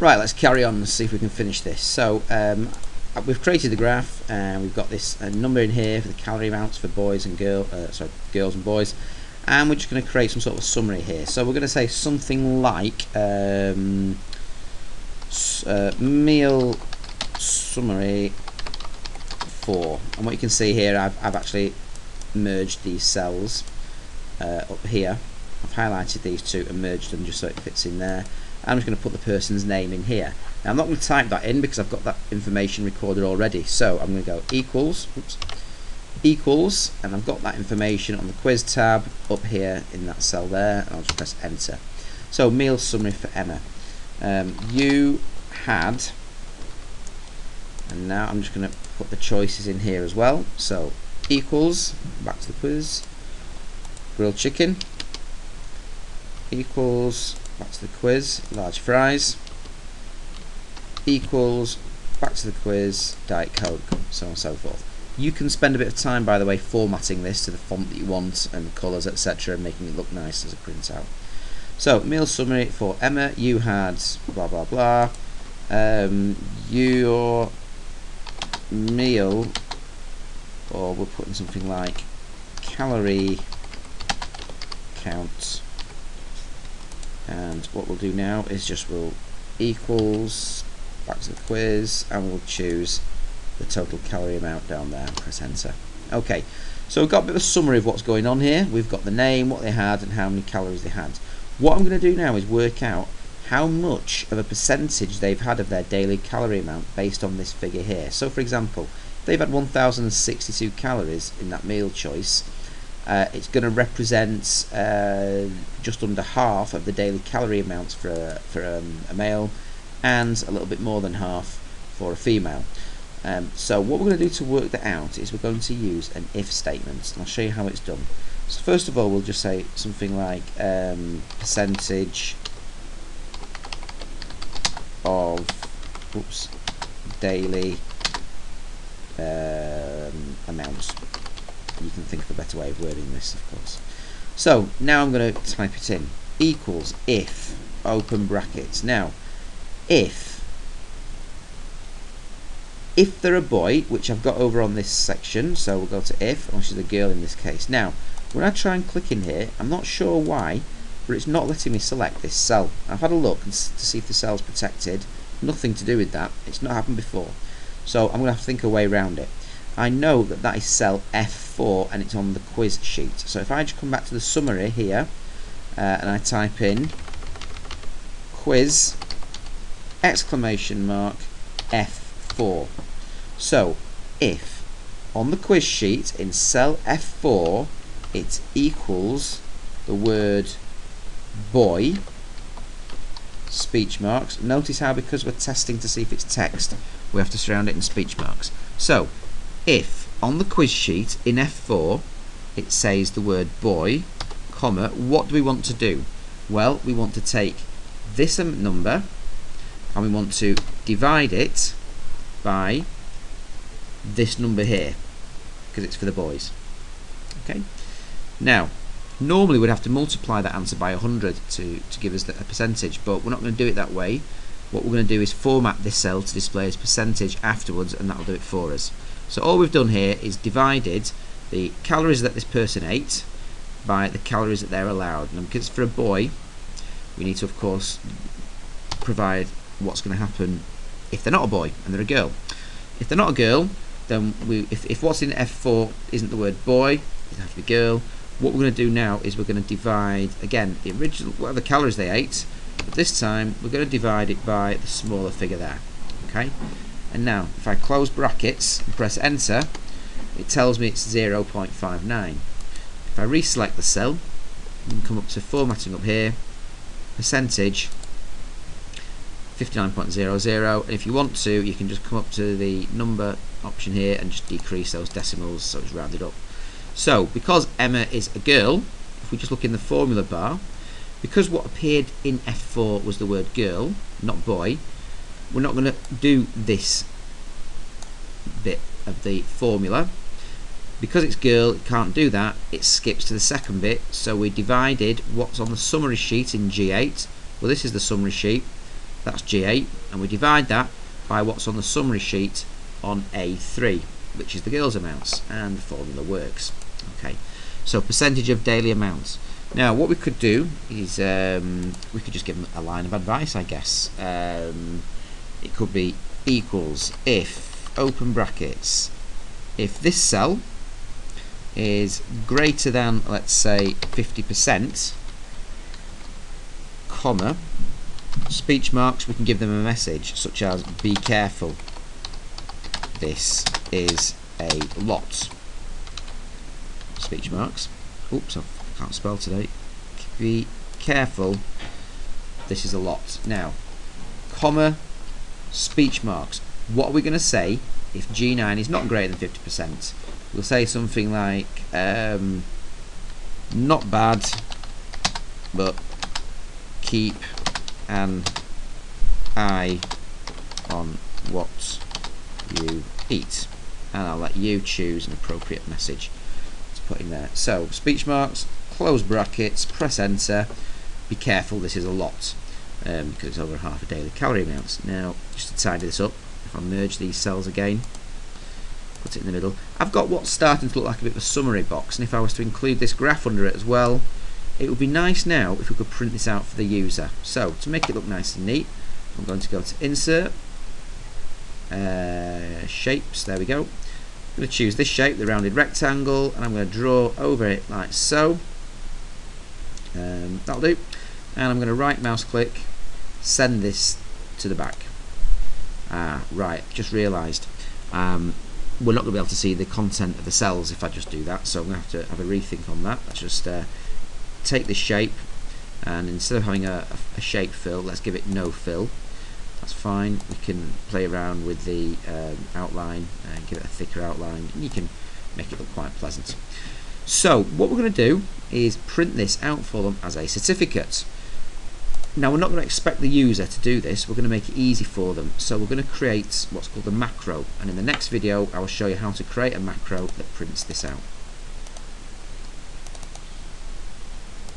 Right, let's carry on and see if we can finish this. So we've created the graph and we've got this number in here for the calorie amounts for boys and girls and boys, and we're just going to create some sort of summary here. So we're going to say something like meal summary for, and what you can see here, I've actually merged these cells up here. I've highlighted these two and merged them just so it fits in there. I'm just going to put the person's name in here. Now I'm not going to type that in because I've got that information recorded already. So I'm going to go equals, and I've got that information on the quiz tab up here in that cell there, and I'll just press enter. So meal summary for Emma. You had, and now I'm just going to put the choices in here as well. So equals, back to the quiz, grilled chicken, equals, back to the quiz, large fries, equals, back to the quiz, Diet Coke, so on and so forth. You can spend a bit of time, by the way, formatting this to the font that you want and colours, etc., and making it look nice as a printout. So, meal summary for Emma, you had blah blah blah. Your meal, or we're putting something like calorie count. And what we'll do now is just we'll equals, back to the quiz, and we'll choose the total calorie amount down there and press enter. Okay, so we've got a bit of a summary of what's going on here. We've got the name, what they had, and how many calories they had. What I'm going to do now is work out how much of a percentage they've had of their daily calorie amount based on this figure here. So for example, if they've had 1062 calories in that meal choice, it's going to represent just under half of the daily calorie amounts for a male, and a little bit more than half for a female. So what we're going to do to work that out is we're going to use an if statement, and I'll show you how it's done. So first of all, we'll just say something like percentage of daily amounts. You can think of a better way of wording this, of course. So now I'm going to type it in. Equals if, open brackets. Now, if they're a boy, which I've got over on this section, so we'll go to if, and she's a girl in this case. Now, when I try and click in here, I'm not sure why, but it's not letting me select this cell. I've had a look to see if the cell's protected. Nothing to do with that. It's not happened before. So I'm going to have to think a way around it. I know that that is cell F4 and it's on the quiz sheet. So if I just come back to the summary here and I type in quiz exclamation mark F4. So if on the quiz sheet in cell F4 it equals the word boy, speech marks. Notice how, because we're testing to see if it's text, we have to surround it in speech marks. So if on the quiz sheet in F4 it says the word boy, comma, what do we want to do? Well, we want to take this number and we want to divide it by this number here, because it's for the boys. Okay. Now, normally we'd have to multiply that answer by 100 to give us a percentage, but we're not going to do it that way. What we're going to do is format this cell to display as percentage afterwards, and that'll do it for us. So all we've done here is divided the calories that this person ate by the calories that they're allowed. And because it's for a boy, we need to, of course, provide what's going to happen if they're not a boy and they're a girl. If they're not a girl, then if what's in F4 isn't the word boy, it has to be girl. What we're going to do now is we're going to divide, again, the original, whatever calories they ate, but this time we're going to divide it by the smaller figure there. Okay. And now, if I close brackets and press enter, it tells me it's 0.59. If I reselect the cell, you can come up to formatting up here, percentage 59.00, and if you want to, you can just come up to the number option here and just decrease those decimals so it's rounded up. So, because Emma is a girl, if we just look in the formula bar, because what appeared in F4 was the word girl, not boy, we're not going to do this bit of the formula. Because it's girl, it can't do that, it skips to the second bit, so we divided what's on the summary sheet in G8. Well, this is the summary sheet, that's G8, and we divide that by what's on the summary sheet on A3, which is the girls' amounts, and the formula works. Okay, so percentage of daily amounts. Now what we could do is we could just give them a line of advice, I guess. It could be equals if, open brackets, if this cell is greater than, let's say, 50%, comma, speech marks, we can give them a message such as be careful, this is a lot, speech marks, oops, I can't spell today, be careful, this is a lot. Now, comma, speech marks, what are we going to say if G9 is not greater than 50%? We'll say something like not bad, but keep an eye on what you eat, and I'll let you choose an appropriate message to put in there. So speech marks, close brackets, press enter, be careful, this is a lot, because it's over half a daily calorie amounts. Now just to tidy this up, if I merge these cells again, put it in the middle, I've got what's starting to look like a bit of a summary box, and if I was to include this graph under it as well, it would be nice now if we could print this out for the user. So to make it look nice and neat, I'm going to go to insert, shapes, there we go. I'm going to choose this shape, the rounded rectangle, and I'm going to draw over it like so. That'll do. And I'm going to right mouse click, send this to the back. Right, just realised we're not going to be able to see the content of the cells if I just do that, so I'm going to have a rethink on that. Let's just take this shape, and instead of having a shape fill, let's give it no fill. That's fine. We can play around with the outline and give it a thicker outline, and you can make it look quite pleasant. So what we're going to do is print this out for them as a certificate. Now we're not going to expect the user to do this, we're going to make it easy for them. So we're going to create what's called a macro, and in the next video I will show you how to create a macro that prints this out.